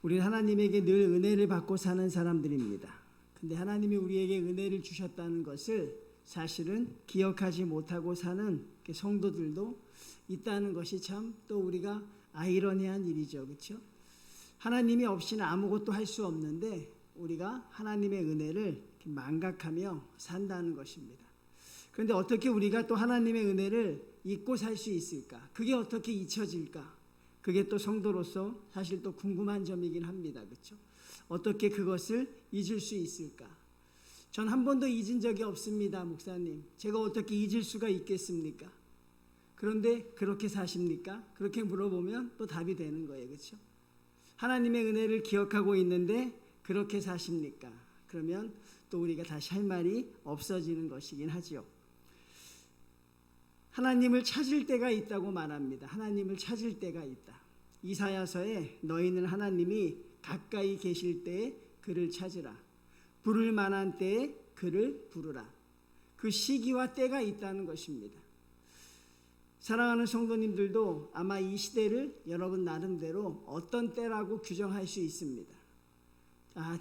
우리는 하나님에게 늘 은혜를 받고 사는 사람들입니다. 근데 하나님이 우리에게 은혜를 주셨다는 것을 사실은 기억하지 못하고 사는 성도들도 있다는 것이 참 또 우리가 아이러니한 일이죠. 그렇죠? 하나님이 없이는 아무것도 할 수 없는데 우리가 하나님의 은혜를 망각하며 산다는 것입니다. 그런데 어떻게 우리가 또 하나님의 은혜를 잊고 살 수 있을까? 그게 어떻게 잊혀질까? 그게 또 성도로서 사실 또 궁금한 점이긴 합니다. 그렇죠? 어떻게 그것을 잊을 수 있을까? 전 한 번도 잊은 적이 없습니다, 목사님. 제가 어떻게 잊을 수가 있겠습니까? 그런데 그렇게 사십니까? 그렇게 물어보면 또 답이 되는 거예요. 그렇죠? 하나님의 은혜를 기억하고 있는데 그렇게 사십니까? 그러면 또 우리가 다시 할 말이 없어지는 것이긴 하죠. 하나님을 찾을 때가 있다고 말합니다. 하나님을 찾을 때가 있다. 이사야서에 너희는 하나님이 가까이 계실 때에 그를 찾으라. 부를 만한 때에 그를 부르라. 그 시기와 때가 있다는 것입니다. 사랑하는 성도님들도 아마 이 시대를 여러분 나름대로 어떤 때라고 규정할 수 있습니다.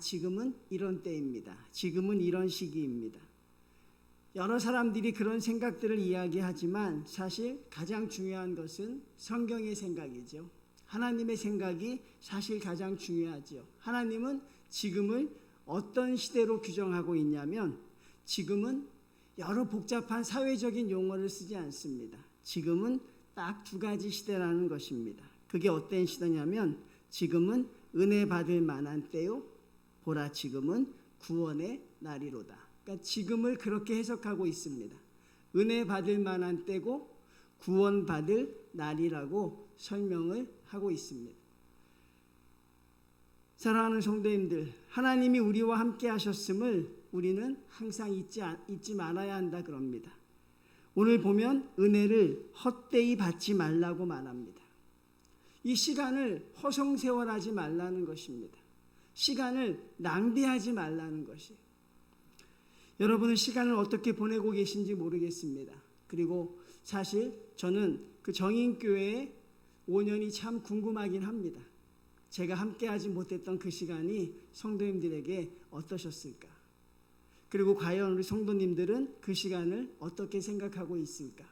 지금은 이런 때입니다. 지금은 이런 시기입니다. 여러 사람들이 그런 생각들을 이야기하지만 사실 가장 중요한 것은 성경의 생각이죠. 하나님의 생각이 사실 가장 중요하죠. 하나님은 지금을 어떤 시대로 규정하고 있냐면 지금은 여러 복잡한 사회적인 용어를 쓰지 않습니다. 지금은 딱 두 가지 시대라는 것입니다. 그게 어떤 시대냐면 지금은 은혜 받을 만한 때요. 보라 지금은 구원의 날이로다. 그러니까 지금을 그렇게 해석하고 있습니다. 은혜 받을 만한 때고 구원 받을 날이라고 설명을 하고 있습니다. 사랑하는 성도님들, 하나님이 우리와 함께 하셨음을 우리는 항상 잊지 말아야 한다 그럽니다. 오늘 보면 은혜를 헛되이 받지 말라고 말합니다. 이 시간을 허송세월하지 말라는 것입니다. 시간을 낭비하지 말라는 것이에요. 여러분은 시간을 어떻게 보내고 계신지 모르겠습니다. 그리고 사실 저는 그 정인교회의 5년이 참 궁금하긴 합니다. 제가 함께하지 못했던 그 시간이 성도님들에게 어떠셨을까? 그리고 과연 우리 성도님들은 그 시간을 어떻게 생각하고 있을까?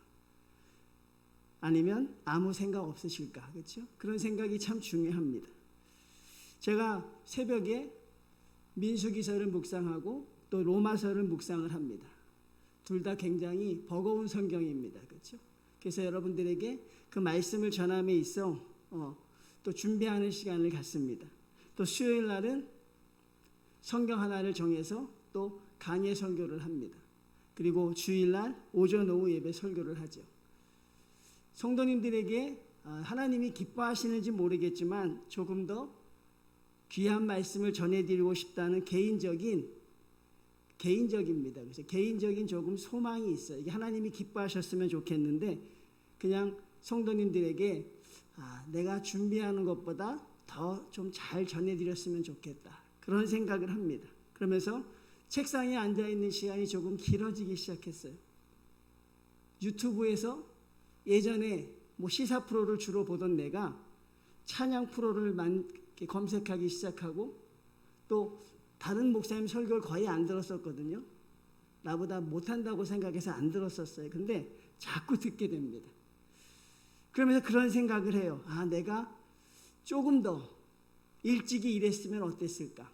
아니면 아무 생각 없으실까? 그렇죠? 그런 생각이 참 중요합니다. 제가 새벽에 민수기서를 묵상하고 또 로마서를 묵상을 합니다. 둘 다 굉장히 버거운 성경입니다. 그렇죠? 그래서 여러분들에게 그 말씀을 전함에 있어 또 준비하는 시간을 갖습니다. 또 수요일 날은 성경 하나를 정해서 또 강해 설교를 합니다. 그리고 주일날 오전 오후 예배 설교를 하죠. 성도님들에게 하나님이 기뻐하시는지 모르겠지만 조금 더 귀한 말씀을 전해드리고 싶다는 개인적입니다. 그래서 개인적인 조금 소망이 있어요. 이게 하나님이 기뻐하셨으면 좋겠는데 그냥 성도님들에게 내가 준비하는 것보다 더 좀 잘 전해드렸으면 좋겠다. 그런 생각을 합니다. 그러면서 책상에 앉아있는 시간이 조금 길어지기 시작했어요. 유튜브에서 예전에 시사 프로를 주로 보던 내가 찬양 프로를 검색하기 시작하고 또 다른 목사님 설교를 거의 안 들었었거든요. 나보다 못한다고 생각해서 안 들었었어요. 근데 자꾸 듣게 됩니다. 그러면서 그런 생각을 해요. 내가 조금 더 일찍이 일했으면 어땠을까?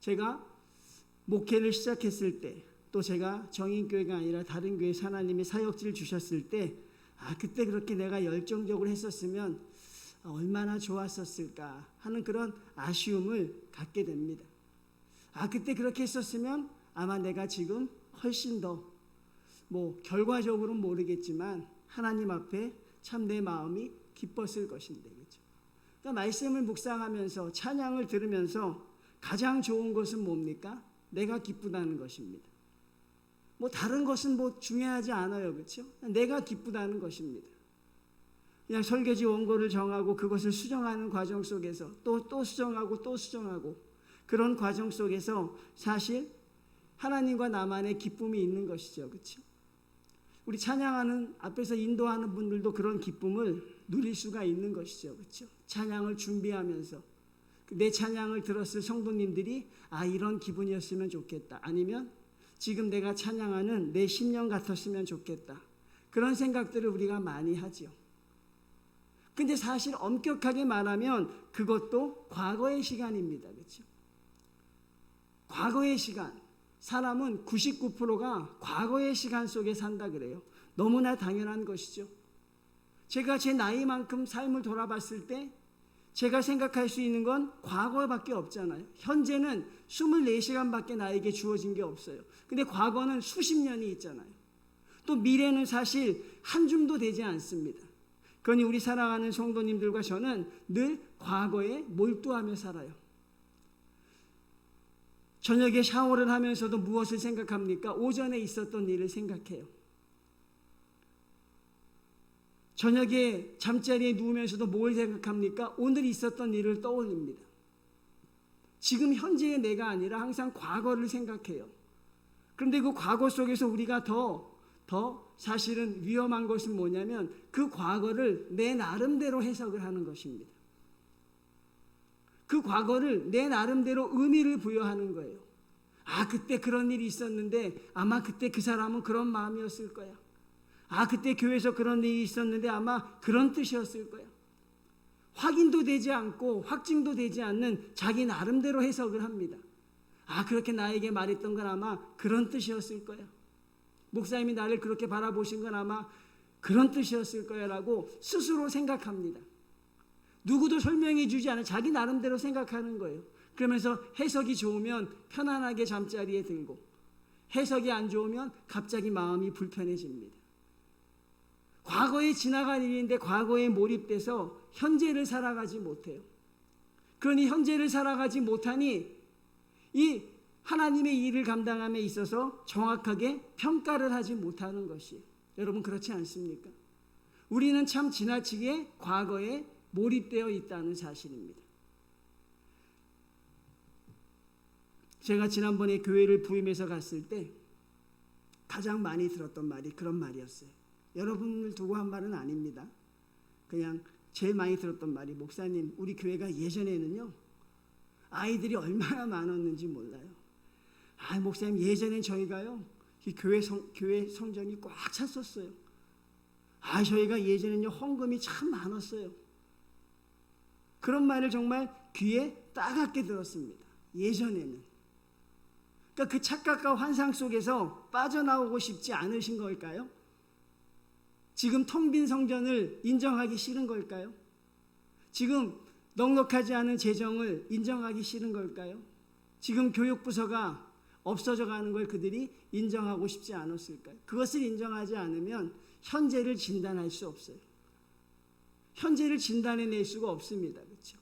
제가 목회를 시작했을 때, 또 제가 정인교회가 아니라 다른 교회 하나님이 사역지를 주셨을 때, 그때 그렇게 내가 열정적으로 했었으면 얼마나 좋았었을까 하는 그런 아쉬움을 갖게 됩니다. 그때 그렇게 했었으면 아마 내가 지금 훨씬 더 결과적으로는 모르겠지만 하나님 앞에 참 내 마음이 기뻤을 것인데, 그렇죠? 그러니까 말씀을 묵상하면서 찬양을 들으면서 가장 좋은 것은 뭡니까? 내가 기쁘다는 것입니다. 다른 것은 중요하지 않아요, 그렇죠? 내가 기쁘다는 것입니다. 그냥 설교지 원고를 정하고 그것을 수정하는 과정 속에서 또 수정하고 또 수정하고 그런 과정 속에서 사실 하나님과 나만의 기쁨이 있는 것이죠, 그렇죠? 우리 찬양하는 앞에서 인도하는 분들도 그런 기쁨을 누릴 수가 있는 것이죠, 그렇죠? 찬양을 준비하면서 내 찬양을 들었을 성도님들이 이런 기분이었으면 좋겠다. 아니면 지금 내가 찬양하는 내 10년 같았으면 좋겠다. 그런 생각들을 우리가 많이 하죠. 근데 사실 엄격하게 말하면 그것도 과거의 시간입니다. 그렇죠? 과거의 시간. 사람은 99%가 과거의 시간 속에 산다 그래요. 너무나 당연한 것이죠. 제가 제 나이만큼 삶을 돌아봤을 때 제가 생각할 수 있는 건 과거밖에 없잖아요. 현재는 24시간밖에 나에게 주어진 게 없어요. 근데 과거는 수십 년이 있잖아요. 또 미래는 사실 한 줌도 되지 않습니다. 그러니 우리 사랑하는 성도님들과 저는 늘 과거에 몰두하며 살아요. 저녁에 샤워를 하면서도 무엇을 생각합니까? 오전에 있었던 일을 생각해요. 저녁에 잠자리에 누우면서도 뭘 생각합니까? 오늘 있었던 일을 떠올립니다. 지금 현재의 내가 아니라 항상 과거를 생각해요. 그런데 그 과거 속에서 우리가 더 사실은 위험한 것은 뭐냐면 그 과거를 내 나름대로 해석을 하는 것입니다. 그 과거를 내 나름대로 의미를 부여하는 거예요. 그때 그런 일이 있었는데 아마 그때 그 사람은 그런 마음이었을 거야. 그때 교회에서 그런 일이 있었는데 아마 그런 뜻이었을 거야. 확인도 되지 않고 확증도 되지 않는 자기 나름대로 해석을 합니다. 그렇게 나에게 말했던 건 아마 그런 뜻이었을 거야. 목사님이 나를 그렇게 바라보신 건 아마 그런 뜻이었을 거야 라고 스스로 생각합니다. 누구도 설명해 주지 않은 자기 나름대로 생각하는 거예요. 그러면서 해석이 좋으면 편안하게 잠자리에 들고 해석이 안 좋으면 갑자기 마음이 불편해집니다. 과거에 지나간 일인데 과거에 몰입돼서 현재를 살아가지 못해요. 그러니 현재를 살아가지 못하니 이 하나님의 일을 감당함에 있어서 정확하게 평가를 하지 못하는 것이, 여러분 그렇지 않습니까? 우리는 참 지나치게 과거에 몰입되어 있다는 사실입니다. 제가 지난번에 교회를 부임해서 갔을 때 가장 많이 들었던 말이 그런 말이었어요. 여러분을 두고 한 말은 아닙니다. 그냥 제일 많이 들었던 말이, 목사님, 우리 교회가 예전에는요 아이들이 얼마나 많았는지 몰라요. 목사님, 예전엔 저희가요 교회 성전이 꽉 찼었어요. 저희가 예전에는요 헌금이 참 많았어요. 그런 말을 정말 귀에 따갑게 들었습니다. 예전에는. 그러니까 그 착각과 환상 속에서 빠져나오고 싶지 않으신 걸까요? 지금 텅 빈 성전을 인정하기 싫은 걸까요? 지금 넉넉하지 않은 재정을 인정하기 싫은 걸까요? 지금 교육부서가 없어져 가는 걸 그들이 인정하고 싶지 않았을까요? 그것을 인정하지 않으면 현재를 진단할 수 없어요. 현재를 진단해낼 수가 없습니다. 그렇죠?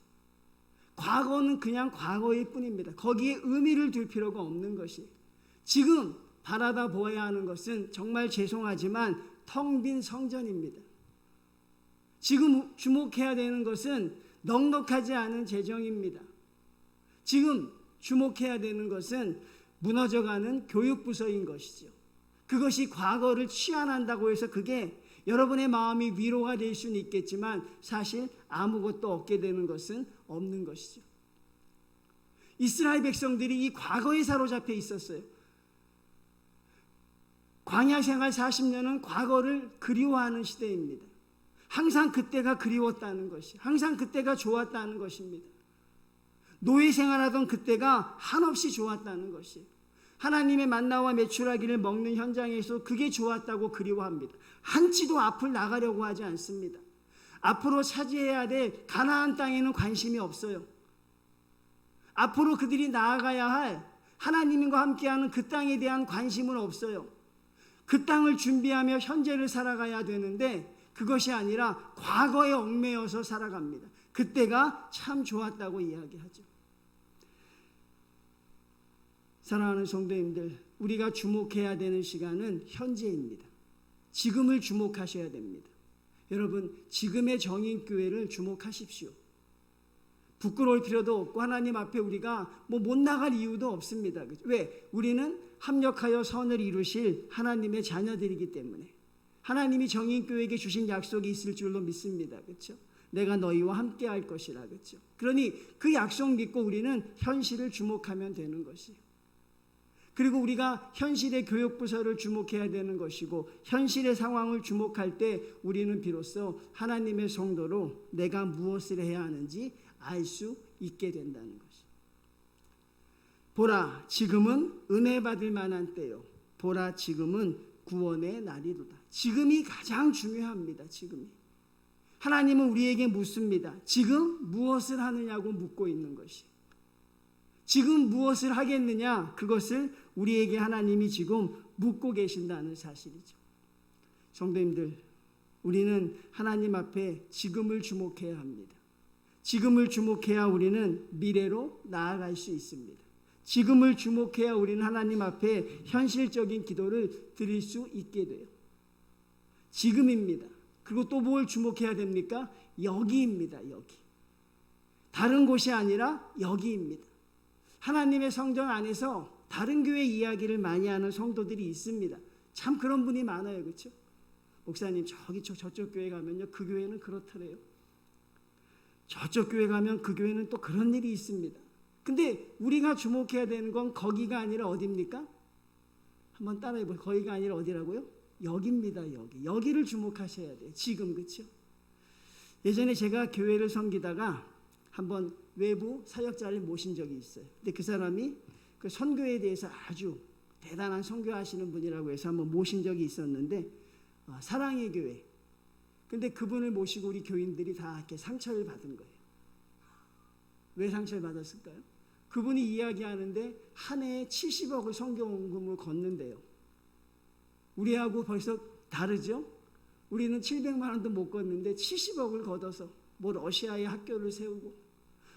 과거는 그냥 과거일 뿐입니다. 거기에 의미를 둘 필요가 없는 것이, 지금 바라다 보아야 하는 것은 정말 죄송하지만 텅 빈 성전입니다. 지금 주목해야 되는 것은 넉넉하지 않은 재정입니다. 지금 주목해야 되는 것은 무너져가는 교육부서인 것이죠. 그것이 과거를 치환한다고 해서 그게 여러분의 마음이 위로가 될 수는 있겠지만 사실 아무것도 얻게 되는 것은 없는 것이죠. 이스라엘 백성들이 이 과거에 사로잡혀 있었어요. 광야 생활 40년은 과거를 그리워하는 시대입니다. 항상 그때가 그리웠다는 것이, 항상 그때가 좋았다는 것입니다. 노예 생활하던 그때가 한없이 좋았다는 것이, 하나님의 만나와 메추라기를 먹는 현장에서 그게 좋았다고 그리워합니다. 한치도 앞을 나가려고 하지 않습니다. 앞으로 차지해야 될 가나안 땅에는 관심이 없어요. 앞으로 그들이 나아가야 할 하나님과 함께하는 그 땅에 대한 관심은 없어요. 그 땅을 준비하며 현재를 살아가야 되는데 그것이 아니라 과거에 얽매여서 살아갑니다. 그때가 참 좋았다고 이야기하죠. 사랑하는 성도님들, 우리가 주목해야 되는 시간은 현재입니다. 지금을 주목하셔야 됩니다. 여러분, 지금의 정인교회를 주목하십시오. 부끄러울 필요도 없고 하나님 앞에 우리가 못 나갈 이유도 없습니다. 왜? 우리는 합력하여 선을 이루실 하나님의 자녀들이기 때문에 하나님이 정인교회에게 주신 약속이 있을 줄로 믿습니다. 그렇죠? 내가 너희와 함께 할 것이라. 그렇죠? 그러니 그 약속 믿고 우리는 현실을 주목하면 되는 것이에요. 그리고 우리가 현실의 교육부서를 주목해야 되는 것이고 현실의 상황을 주목할 때 우리는 비로소 하나님의 성도로 내가 무엇을 해야 하는지 알 수 있게 된다는 것이에요. 보라, 지금은 은혜 받을 만한 때요. 보라, 지금은 구원의 날이로다. 지금이 가장 중요합니다. 지금이. 하나님은 우리에게 묻습니다. 지금 무엇을 하느냐고 묻고 있는 것이. 지금 무엇을 하겠느냐? 그것을 우리에게 하나님이 지금 묻고 계신다는 사실이죠. 성도님들, 우리는 하나님 앞에 지금을 주목해야 합니다. 지금을 주목해야 우리는 미래로 나아갈 수 있습니다. 지금을 주목해야 우리는 하나님 앞에 현실적인 기도를 드릴 수 있게 돼요. 지금입니다. 그리고 또 뭘 주목해야 됩니까? 여기입니다. 여기. 다른 곳이 아니라 여기입니다. 하나님의 성전 안에서 다른 교회 이야기를 많이 하는 성도들이 있습니다. 참 그런 분이 많아요. 그렇죠? 목사님 저쪽 교회 가면요, 그 교회는 그렇더래요. 저쪽 교회 가면 그 교회는 또 그런 일이 있습니다. 근데 우리가 주목해야 되는 건 거기가 아니라 어디입니까? 한번 따라해보세요. 거기가 아니라 어디라고요? 여기입니다. 여기를 주목하셔야 돼요. 지금. 그렇죠? 예전에 제가 교회를 섬기다가 한번 외부 사역자를 모신 적이 있어요. 근데 그 사람이 그 선교에 대해서 아주 대단한 선교하시는 분이라고 해서 한번 모신 적이 있었는데 사랑의 교회. 근데 그분을 모시고 우리 교인들이 다 이렇게 상처를 받은 거예요. 왜 상처를 받았을까요? 그분이 이야기하는데 한 해에 70억을 선교원금을 걷는데요. 우리하고 벌써 다르죠? 우리는 700만 원도 못 걷는데 70억을 걷어서 뭐 러시아에 학교를 세우고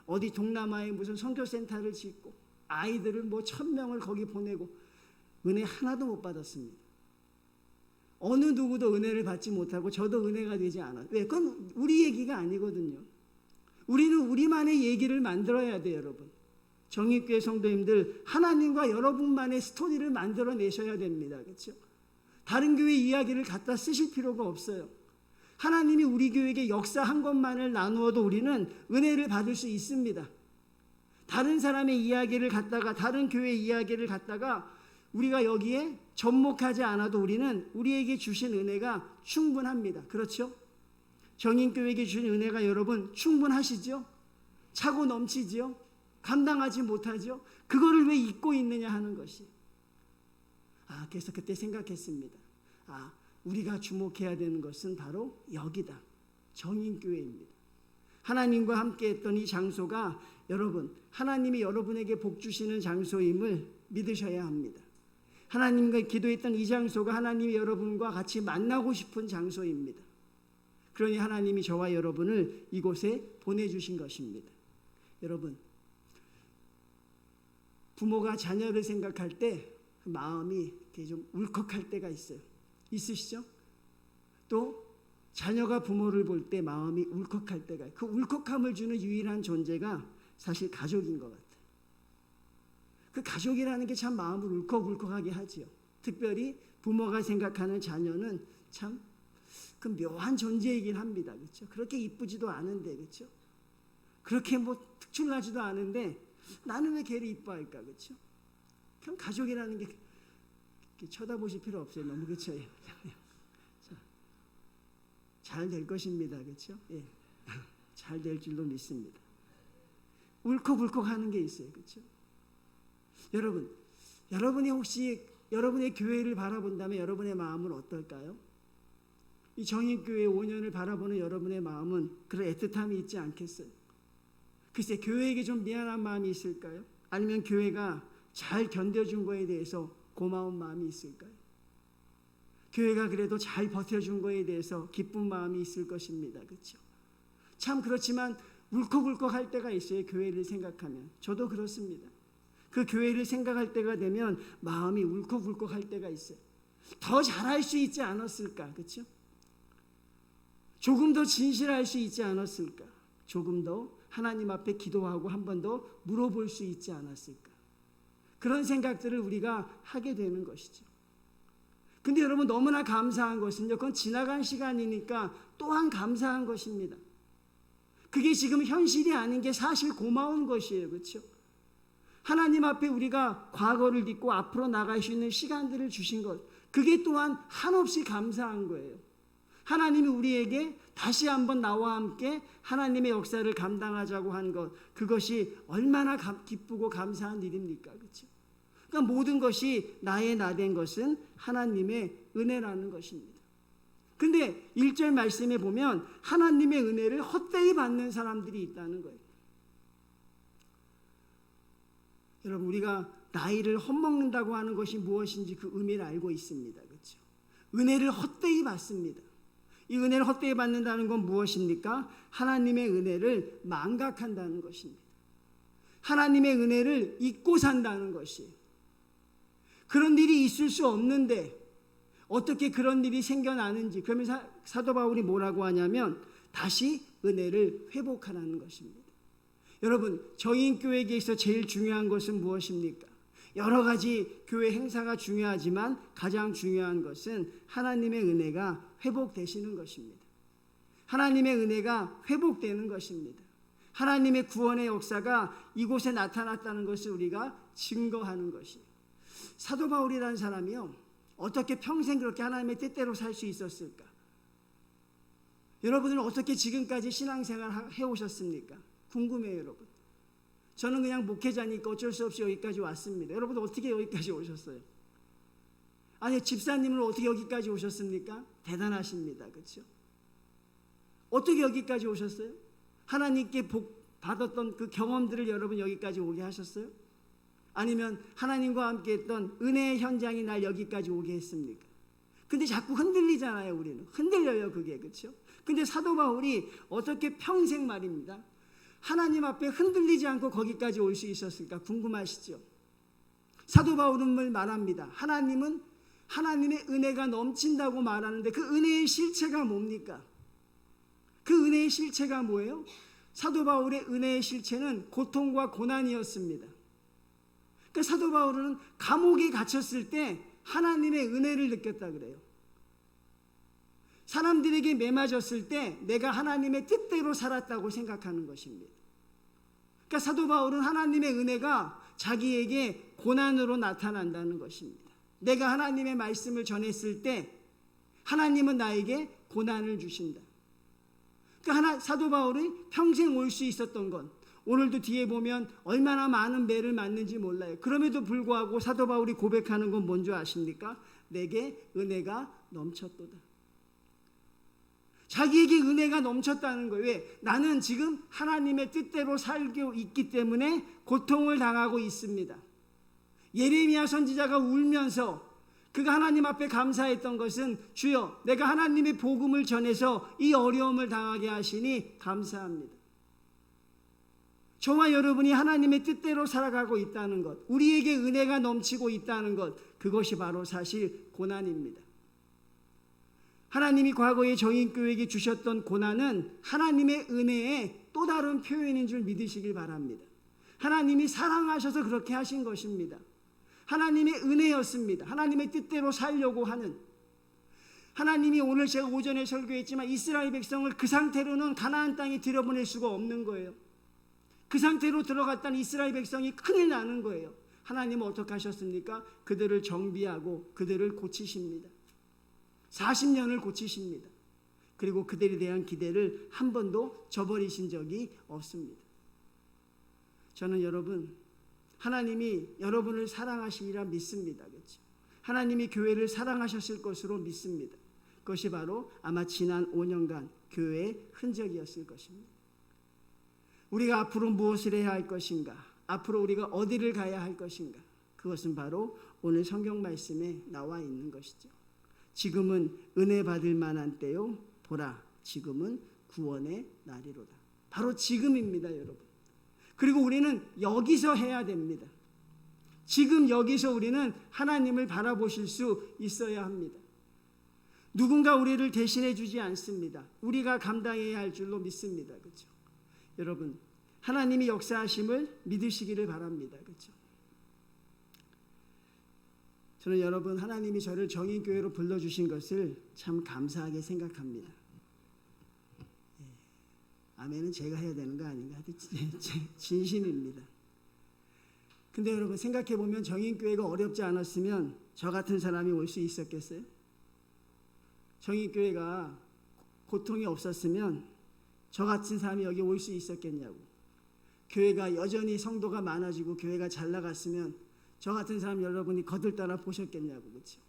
어디 동남아에 무슨 선교센터를 짓고 아이들을 뭐 1000명을 거기 보내고 은혜 하나도 못 받았습니다. 어느 누구도 은혜를 받지 못하고 저도 은혜가 되지 않아요. 왜? 그건 우리 얘기가 아니거든요. 우리는 우리만의 얘기를 만들어야 돼요. 여러분. 정의교회 성도님들, 하나님과 여러분만의 스토리를 만들어내셔야 됩니다. 그렇죠? 다른 교회 이야기를 갖다 쓰실 필요가 없어요. 하나님이 우리 교회에게 역사한 것만을 나누어도 우리는 은혜를 받을 수 있습니다. 다른 사람의 이야기를 갖다가 다른 교회 이야기를 갖다가 우리가 여기에 접목하지 않아도 우리는 우리에게 주신 은혜가 충분합니다. 그렇죠? 정인교회에게 주신 은혜가 여러분 충분하시죠? 차고 넘치죠? 감당하지 못하죠? 그거를 왜 잊고 있느냐 하는 것이. 그래서 그때 생각했습니다. 우리가 주목해야 되는 것은 바로 여기다. 정인교회입니다. 하나님과 함께 했던 이 장소가 여러분, 하나님이 여러분에게 복 주시는 장소임을 믿으셔야 합니다. 하나님과 기도했던 이 장소가 하나님이 여러분과 같이 만나고 싶은 장소입니다. 그러니 하나님이 저와 여러분을 이곳에 보내주신 것입니다. 여러분, 부모가 자녀를 생각할 때 마음이 이렇게 좀 울컥할 때가 있어요. 있으시죠? 또 자녀가 부모를 볼 때 마음이 울컥할 때가, 그 울컥함을 주는 유일한 존재가 사실 가족인 것 같아요. 그 가족이라는 게 참 마음을 울컥울컥하게 하지요. 특별히 부모가 생각하는 자녀는 참 그 묘한 존재이긴 합니다. 그렇죠? 그렇게 이쁘지도 않은데, 그렇죠? 그렇게 뭐 특출나지도 않은데 나는 왜 걔를 이뻐할까, 그렇죠? 그럼 가족이라는 게 쳐다보실 필요 없어요. 너무. 그렇죠? 잘 될 것입니다. 그렇죠? 예. 잘 될 줄로 믿습니다. 울컥울컥하는 게 있어요. 그렇죠? 여러분이 혹시 여러분의 교회를 바라본다면 여러분의 마음은 어떨까요? 이 정인교회 5년을 바라보는 여러분의 마음은 그런 애틋함이 있지 않겠어요? 글쎄, 교회에게 좀 미안한 마음이 있을까요? 아니면 교회가 잘 견뎌준 거에 대해서 고마운 마음이 있을까요? 교회가 그래도 잘 버텨준 거에 대해서 기쁜 마음이 있을 것입니다. 그렇죠? 참 그렇지만 울컥울컥할 때가 있어요. 교회를 생각하면. 저도 그렇습니다. 그 교회를 생각할 때가 되면 마음이 울컥울컥할 때가 있어요. 더 잘할 수 있지 않았을까? 그렇죠? 조금 더 진실할 수 있지 않았을까? 조금 더 하나님 앞에 기도하고 한 번 더 물어볼 수 있지 않았을까? 그런 생각들을 우리가 하게 되는 것이죠. 근데 여러분, 너무나 감사한 것은요, 그건 지나간 시간이니까 또한 감사한 것입니다. 그게 지금 현실이 아닌 게 사실 고마운 것이에요. 그렇죠? 하나님 앞에 우리가 과거를 딛고 앞으로 나갈 수 있는 시간들을 주신 것, 그게 또한 한없이 감사한 거예요. 하나님이 우리에게 다시 한번 나와 함께 하나님의 역사를 감당하자고 한 것, 그것이 얼마나 기쁘고 감사한 일입니까? 그렇죠? 그러니까 모든 것이 나의 나된 것은 하나님의 은혜라는 것입니다. 근데 1절 말씀에 보면 하나님의 은혜를 헛되이 받는 사람들이 있다는 거예요. 여러분, 우리가 나이를 헛먹는다고 하는 것이 무엇인지 그 의미를 알고 있습니다. 그렇죠? 은혜를 헛되이 받습니다. 이 은혜를 헛되이 받는다는 건 무엇입니까? 하나님의 은혜를 망각한다는 것입니다. 하나님의 은혜를 잊고 산다는 것이에요. 그런 일이 있을 수 없는데 어떻게 그런 일이 생겨나는지, 그러면 사도 바울이 뭐라고 하냐면 다시 은혜를 회복하라는 것입니다. 여러분, 저인교회에서 제일 중요한 것은 무엇입니까? 여러 가지 교회 행사가 중요하지만 가장 중요한 것은 하나님의 은혜가 회복되시는 것입니다. 하나님의 은혜가 회복되는 것입니다. 하나님의 구원의 역사가 이곳에 나타났다는 것을 우리가 증거하는 것이에요. 사도 바울이라는 사람이요, 어떻게 평생 그렇게 하나님의 뜻대로 살 수 있었을까? 여러분은 어떻게 지금까지 신앙생활 해오셨습니까? 궁금해요, 여러분. 저는 그냥 목회자니까 어쩔 수 없이 여기까지 왔습니다. 여러분 어떻게 여기까지 오셨어요? 아니, 집사님은 어떻게 여기까지 오셨습니까? 대단하십니다. 그렇죠? 어떻게 여기까지 오셨어요? 하나님께 복 받았던 그 경험들을 여러분 여기까지 오게 하셨어요? 아니면 하나님과 함께 했던 은혜의 현장이 날 여기까지 오게 했습니까? 근데 자꾸 흔들리잖아요. 우리는 흔들려요, 그게. 그렇죠? 근데 사도 바울이 어떻게 평생 말입니다, 하나님 앞에 흔들리지 않고 거기까지 올 수 있었을까 궁금하시죠? 사도 바울은 말합니다. 하나님은 하나님의 은혜가 넘친다고 말하는데 그 은혜의 실체가 뭡니까? 그 은혜의 실체가 뭐예요? 사도 바울의 은혜의 실체는 고통과 고난이었습니다. 그러니까 사도 바울은 감옥에 갇혔을 때 하나님의 은혜를 느꼈다 그래요. 사람들에게 매맞았을 때 내가 하나님의 뜻대로 살았다고 생각하는 것입니다. 그러니까 사도 바울은 하나님의 은혜가 자기에게 고난으로 나타난다는 것입니다. 내가 하나님의 말씀을 전했을 때 하나님은 나에게 고난을 주신다. 그러니까 사도 바울이 평생 올 수 있었던 건, 오늘도 뒤에 보면 얼마나 많은 매를 맞는지 몰라요. 그럼에도 불구하고 사도 바울이 고백하는 건 뭔지 아십니까? 내게 은혜가 넘쳤도다. 자기에게 은혜가 넘쳤다는 거예요. 왜? 나는 지금 하나님의 뜻대로 살고 있기 때문에 고통을 당하고 있습니다. 예레미야 선지자가 울면서 그가 하나님 앞에 감사했던 것은, 주여, 내가 하나님의 복음을 전해서 이 어려움을 당하게 하시니 감사합니다. 저와 여러분이 하나님의 뜻대로 살아가고 있다는 것, 우리에게 은혜가 넘치고 있다는 것, 그것이 바로 사실 고난입니다. 하나님이 과거에 저인교회에게 주셨던 고난은 하나님의 은혜의 또 다른 표현인 줄 믿으시길 바랍니다. 하나님이 사랑하셔서 그렇게 하신 것입니다. 하나님의 은혜였습니다. 하나님의 뜻대로 살려고 하는, 하나님이 오늘 제가 오전에 설교했지만 이스라엘 백성을 그 상태로는 가나안 땅에 들여보낼 수가 없는 거예요. 그 상태로 들어갔다는 이스라엘 백성이 큰일 나는 거예요. 하나님은 어떻게 하셨습니까? 그들을 정비하고 그들을 고치십니다. 40년을 고치십니다. 그리고 그들에 대한 기대를 한 번도 저버리신 적이 없습니다. 저는 여러분, 하나님이 여러분을 사랑하시리라 믿습니다. 그렇죠? 하나님이 교회를 사랑하셨을 것으로 믿습니다. 그것이 바로 아마 지난 5년간 교회의 흔적이었을 것입니다. 우리가 앞으로 무엇을 해야 할 것인가? 앞으로 우리가 어디를 가야 할 것인가? 그것은 바로 오늘 성경 말씀에 나와 있는 것이죠. 지금은 은혜 받을 만한 때요, 보라, 지금은 구원의 날이로다. 바로 지금입니다, 여러분. 그리고 우리는 여기서 해야 됩니다. 지금 여기서 우리는 하나님을 바라보실 수 있어야 합니다. 누군가 우리를 대신해 주지 않습니다. 우리가 감당해야 할 줄로 믿습니다. 그렇죠? 여러분, 하나님이 역사하심을 믿으시기를 바랍니다. 그렇죠? 저는 여러분, 하나님이 저를 정인교회로 불러주신 것을 참 감사하게 생각합니다. 아멘은 제가 해야 되는 거 아닌가? 진심입니다. 근데 여러분 생각해 보면 정인교회가 어렵지 않았으면 저 같은 사람이 올 수 있었겠어요? 정인교회가 고통이 없었으면 저 같은 사람이 여기 올 수 있었겠냐고. 교회가 여전히 성도가 많아지고 교회가 잘 나갔으면 저 같은 사람 여러분이 거들떠나 보셨겠냐고. 그렇죠?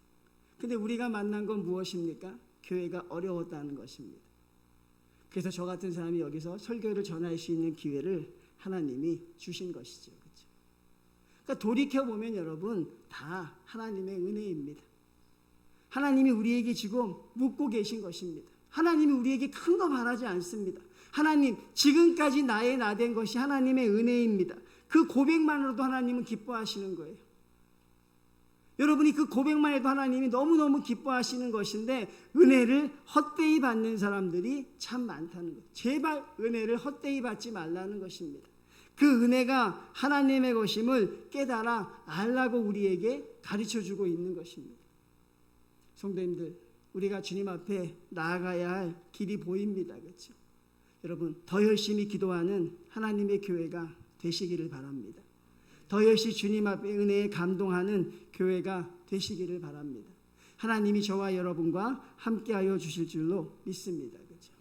근데 우리가 만난 건 무엇입니까? 교회가 어려웠다는 것입니다. 그래서 저 같은 사람이 여기서 설교를 전할 수 있는 기회를 하나님이 주신 것이죠. 그렇죠? 그러니까 돌이켜보면 여러분 다 하나님의 은혜입니다. 하나님이 우리에게 지금 묻고 계신 것입니다. 하나님이 우리에게 큰 거 바라지 않습니다. 하나님 지금까지 나의 나 된 것이 하나님의 은혜입니다. 그 고백만으로도 하나님은 기뻐하시는 거예요. 여러분이 그 고백만 해도 하나님이 너무너무 기뻐하시는 것인데 은혜를 헛되이 받는 사람들이 참 많다는 거예요. 제발 은혜를 헛되이 받지 말라는 것입니다. 그 은혜가 하나님의 것임을 깨달아 알라고 우리에게 가르쳐주고 있는 것입니다. 성도님들, 우리가 주님 앞에 나아가야 할 길이 보입니다. 그렇죠? 여러분, 더 열심히 기도하는 하나님의 교회가 되시기를 바랍니다. 더 열심히 주님 앞에 은혜에 감동하는 교회가 되시기를 바랍니다. 하나님이 저와 여러분과 함께하여 주실 줄로 믿습니다. 그렇죠?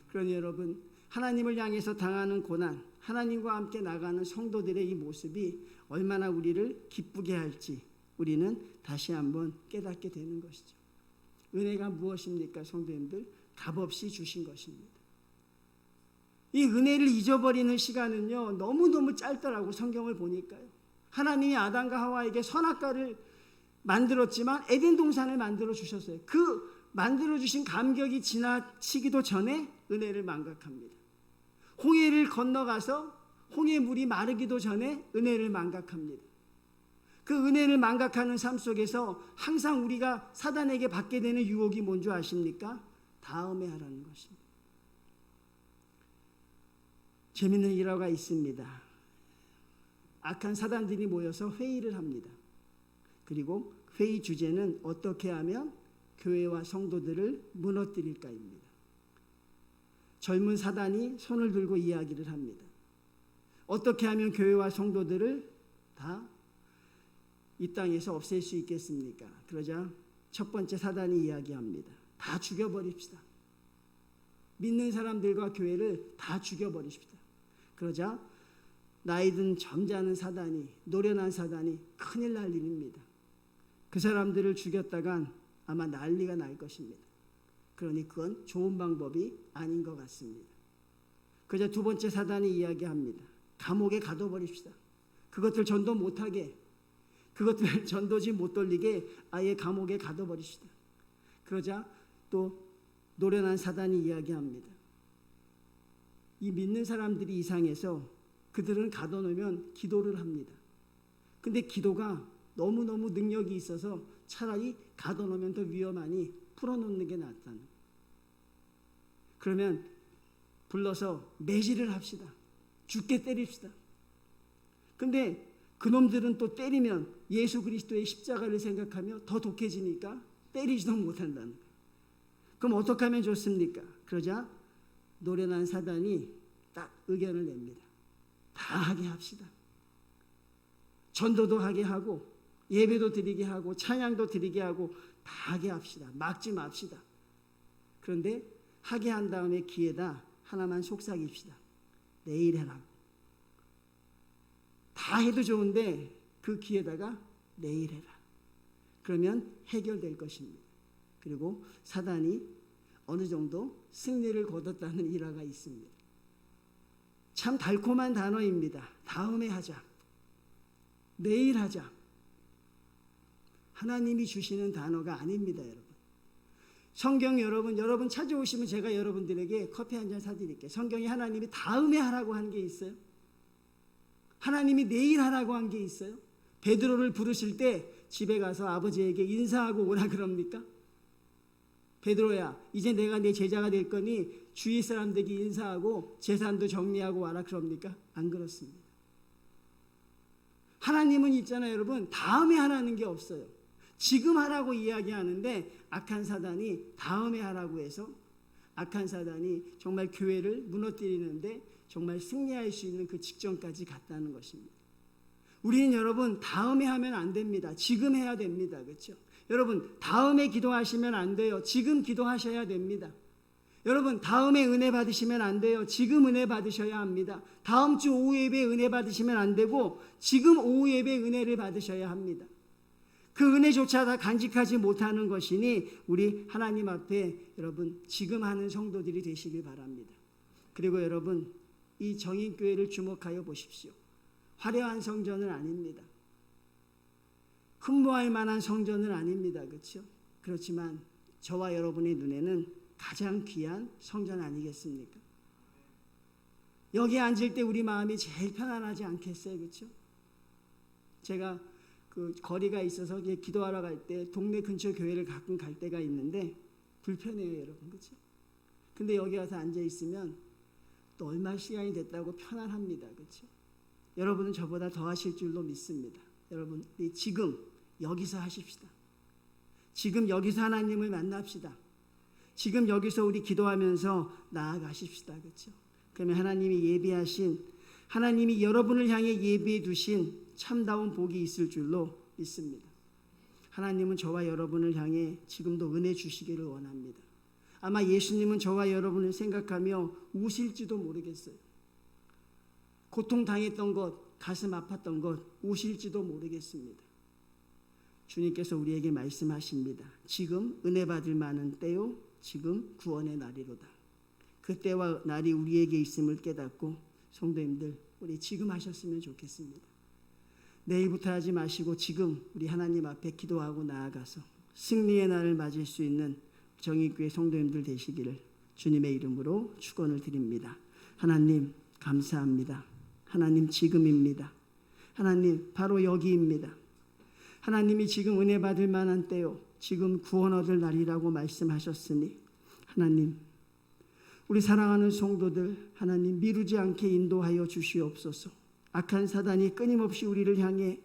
그러니 여러분, 하나님을 향해서 당하는 고난, 하나님과 함께 나가는 성도들의 이 모습이 얼마나 우리를 기쁘게 할지 우리는 다시 한번 깨닫게 되는 것이죠. 은혜가 무엇입니까? 성도님들, 값없이 주신 것입니다. 이 은혜를 잊어버리는 시간은요 너무너무 짧더라고. 성경을 보니까요. 하나님이 아담과 하와에게 선악과를 만들었지만 에덴 동산을 만들어 주셨어요. 그 만들어 주신 감격이 지나치기도 전에 은혜를 망각합니다. 홍해를 건너가서 홍해 물이 마르기도 전에 은혜를 망각합니다. 그 은혜를 망각하는 삶 속에서 항상 우리가 사단에게 받게 되는 유혹이 뭔지 아십니까? 다음에 하라는 것입니다. 재밌는 일화가 있습니다. 악한 사단들이 모여서 회의를 합니다. 그리고 회의 주제는 어떻게 하면 교회와 성도들을 무너뜨릴까입니다. 젊은 사단이 손을 들고 이야기를 합니다. 어떻게 하면 교회와 성도들을 다 이 땅에서 없앨 수 있겠습니까? 그러자 첫 번째 사단이 이야기합니다. 다 죽여버립시다. 믿는 사람들과 교회를 다 죽여버리십시다. 그러자 나이든 점잖은 사단이, 노련한 사단이 큰일 날 일입니다. 그 사람들을 죽였다간 아마 난리가 날 것입니다. 그러니 그건 좋은 방법이 아닌 것 같습니다. 그러자 두 번째 사단이 이야기합니다. 감옥에 가둬버립시다. 그것들 전도 못하게, 그것들 전도지 못 돌리게 아예 감옥에 가둬버립시다. 그러자 또 노련한 사단이 이야기합니다. 이 믿는 사람들이 이상해서 그들은 가둬놓으면 기도를 합니다. 근데 기도가 너무너무 능력이 있어서 차라리 가둬놓으면 더 위험하니 풀어놓는 게 낫다는. 그러면 불러서 매질을 합시다. 죽게 때립시다. 근데 그놈들은 또 때리면 예수 그리스도의 십자가를 생각하며 더 독해지니까 때리지도 못한다는 거예요. 그럼 어떻게 하면 좋습니까? 그러자 노련한 사단이 딱 의견을 냅니다. 다 하게 합시다. 전도도 하게 하고 예배도 드리게 하고 찬양도 드리게 하고 다 하게 합시다. 막지 맙시다. 그런데 하게 한 다음에 기회다 하나만 속삭입시다. 내일 해라고. 다 해도 좋은데 그 기회다가 내일 해라. 그러면 해결될 것입니다. 그리고 사단이 어느 정도 승리를 거뒀다는 일화가 있습니다. 참 달콤한 단어입니다. 다음에 하자. 내일 하자. 하나님이 주시는 단어가 아닙니다, 여러분. 성경 여러분 찾아오시면 제가 여러분들에게 커피 한 잔 사드릴게요. 성경에 하나님이 다음에 하라고 한 게 있어요? 하나님이 내일 하라고 한 게 있어요? 베드로를 부르실 때 집에 가서 아버지에게 인사하고 오라 그럽니까? 베드로야, 이제 내가 네 제자가 될 거니 주위 사람들에게 인사하고 재산도 정리하고 와라 그럽니까? 안 그렇습니다. 하나님은 있잖아요, 여러분. 다음에 하라는 게 없어요. 지금 하라고 이야기하는데 악한 사단이 다음에 하라고 해서 악한 사단이 정말 교회를 무너뜨리는데 정말 승리할 수 있는 그 직전까지 갔다는 것입니다. 우리는 여러분 다음에 하면 안 됩니다. 지금 해야 됩니다. 그렇죠? 여러분 다음에 기도하시면 안 돼요. 지금 기도하셔야 됩니다. 여러분 다음에 은혜 받으시면 안 돼요. 지금 은혜 받으셔야 합니다. 다음 주 오후 예배 은혜 받으시면 안 되고 지금 오후 예배 은혜를 받으셔야 합니다. 그 은혜조차 다 간직하지 못하는 것이니 우리 하나님 앞에 여러분 지금 하는 성도들이 되시길 바랍니다. 그리고 여러분 이 정인교회를 주목하여 보십시오. 화려한 성전은 아닙니다. 흠모할 만한 성전은 아닙니다. 그렇죠? 그렇지만 저와 여러분의 눈에는 가장 귀한 성전 아니겠습니까? 여기 앉을 때 우리 마음이 제일 편안하지 않겠어요? 그렇죠? 제가 그 거리가 있어서 기도하러 갈 때 동네 근처 교회를 가끔 갈 때가 있는데 불편해요, 여러분. 그렇죠? 근데 여기 와서 앉아 있으면 또 얼마 시간이 됐다고 편안합니다. 그렇죠? 여러분은 저보다 더 하실 줄로 믿습니다. 여러분, 지금 여기서 하십시다. 지금 여기서 하나님을 만납시다. 지금 여기서 우리 기도하면서 나아가십시다. 그렇죠? 그러면 하나님이 예비하신, 하나님이 여러분을 향해 예비해 두신 참다운 복이 있을 줄로 믿습니다. 하나님은 저와 여러분을 향해 지금도 은혜 주시기를 원합니다. 아마 예수님은 저와 여러분을 생각하며 우실지도 모르겠어요. 고통당했던 것, 가슴 아팠던 것 우실지도 모르겠습니다. 주님께서 우리에게 말씀하십니다. 지금 은혜 받을 만한 때요, 지금 구원의 날이로다. 그 때와 날이 우리에게 있음을 깨닫고 성도님들 우리 지금 하셨으면 좋겠습니다. 내일부터 하지 마시고 지금 우리 하나님 앞에 기도하고 나아가서 승리의 날을 맞을 수 있는 정의교회 성도님들 되시기를 주님의 이름으로 축원을 드립니다. 하나님 감사합니다. 하나님 지금입니다. 하나님 바로 여기입니다. 하나님이 지금 은혜 받을 만한 때요, 지금 구원 얻을 날이라고 말씀하셨으니 하나님 우리 사랑하는 성도들 하나님 미루지 않게 인도하여 주시옵소서. 악한 사단이 끊임없이 우리를 향해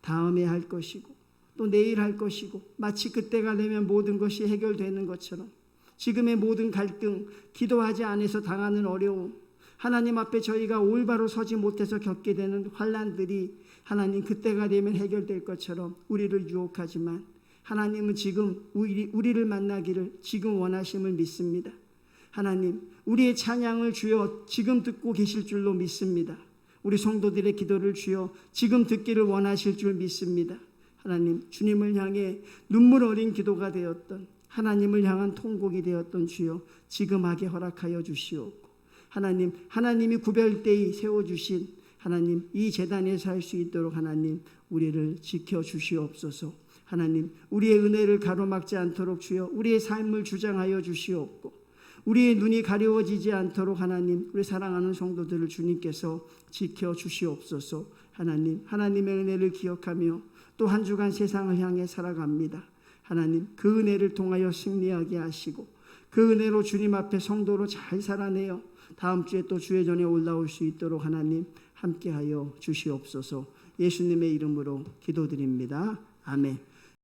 다음에 할 것이고 또 내일 할 것이고 마치 그때가 되면 모든 것이 해결되는 것처럼 지금의 모든 갈등, 기도하지 않아서 당하는 어려움, 하나님 앞에 저희가 올바로 서지 못해서 겪게 되는 환난들이 하나님 그때가 되면 해결될 것처럼 우리를 유혹하지만 하나님은 지금 우리를 만나기를 지금 원하심을 믿습니다. 하나님 우리의 찬양을 주여 지금 듣고 계실 줄로 믿습니다. 우리 성도들의 기도를 주여 지금 듣기를 원하실 줄 믿습니다. 하나님 주님을 향해 눈물 어린 기도가 되었던, 하나님을 향한 통곡이 되었던 주여 지금 하게 허락하여 주시옵고, 하나님 하나님이 구별되이 세워주신 하나님 이 제단에서 할 수 있도록 하나님 우리를 지켜주시옵소서. 하나님 우리의 은혜를 가로막지 않도록 주여 우리의 삶을 주장하여 주시옵고, 우리의 눈이 가려워지지 않도록 하나님 우리 사랑하는 성도들을 주님께서 지켜주시옵소서. 하나님 하나님의 은혜를 기억하며 또 한 주간 세상을 향해 살아갑니다. 하나님 그 은혜를 통하여 승리하게 하시고 그 은혜로 주님 앞에 성도로 잘 살아내어 다음 주에 또 주의 전에 올라올 수 있도록 하나님 함께하여 주시옵소서. 예수님의 이름으로 기도드립니다. 아멘.